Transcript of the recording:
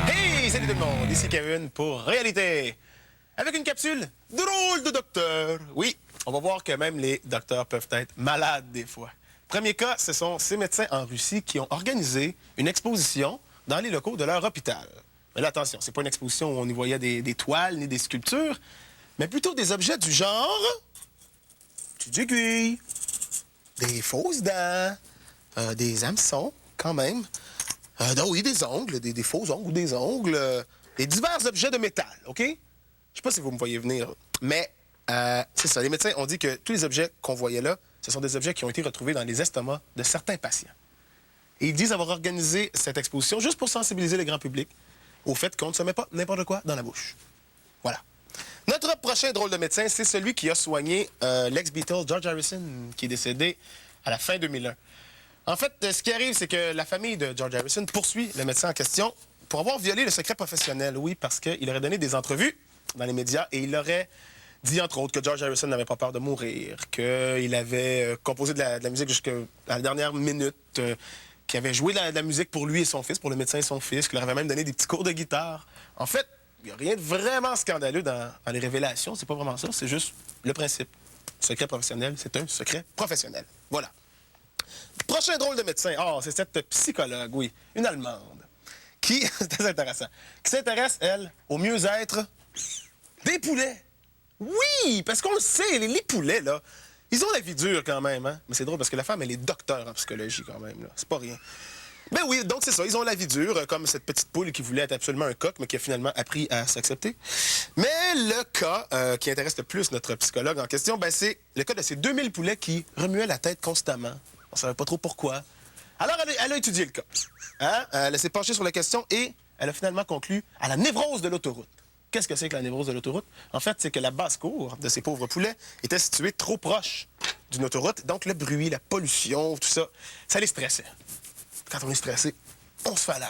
Hey, salut tout le monde, ici Kevin pour Réalité. Avec une capsule drôle de docteur. Oui, on va voir que même les docteurs peuvent être malades des fois. Premier cas, ce sont ces médecins en Russie qui ont organisé une exposition dans les locaux de leur hôpital. Mais là, attention, c'est pas une exposition où on y voyait des toiles ni des sculptures, mais plutôt des objets du genre... petites aiguilles, des fausses dents, des hameçons, quand même. Oui, des ongles, des faux ongles ou des ongles, des divers objets de métal, OK? Je sais pas si vous me voyez venir, mais c'est ça. Les médecins ont dit que tous les objets qu'on voyait là, ce sont des objets qui ont été retrouvés dans les estomacs de certains patients. Et ils disent avoir organisé cette exposition juste pour sensibiliser le grand public au fait qu'on ne se met pas n'importe quoi dans la bouche. Voilà. Notre prochain drôle de médecin, c'est celui qui a soigné l'ex-Beatle George Harrison, qui est décédé à la fin 2001. En fait, ce qui arrive, c'est que la famille de George Harrison poursuit le médecin en question pour avoir violé le secret professionnel. Oui, parce qu'il aurait donné des entrevues dans les médias et il aurait dit, entre autres, que George Harrison n'avait pas peur de mourir, qu'il avait composé de la musique jusqu'à la dernière minute, qu'il avait joué de la musique pour lui et son fils, pour le médecin et son fils, qu'il leur avait même donné des petits cours de guitare. En fait, il n'y a rien de vraiment scandaleux dans les révélations, c'est pas vraiment ça, c'est juste le principe. Secret professionnel, c'est un secret professionnel. Voilà. Prochain drôle de médecin, c'est cette psychologue, oui, une Allemande, qui, c'est très intéressant, qui s'intéresse, elle, au mieux-être des poulets. Oui, parce qu'on le sait, les poulets, là, ils ont la vie dure quand même, hein? Mais c'est drôle parce que la femme, elle est docteur en psychologie quand même, là. C'est pas rien. Ben oui, donc c'est ça, ils ont la vie dure, comme cette petite poule qui voulait être absolument un coq, mais qui a finalement appris à s'accepter. Mais le cas qui intéresse le plus notre psychologue en question, ben c'est le cas de ces 2000 poulets qui remuaient la tête constamment. On savait pas trop pourquoi. Alors, elle a étudié le cas. Hein? Elle s'est penchée sur la question et elle a finalement conclu à la névrose de l'autoroute. Qu'est-ce que c'est que la névrose de l'autoroute? En fait, c'est que la basse-cour de ces pauvres poulets était située trop proche d'une autoroute. Donc, le bruit, la pollution, tout ça, ça les stressait. Quand on est stressé, on se fait à la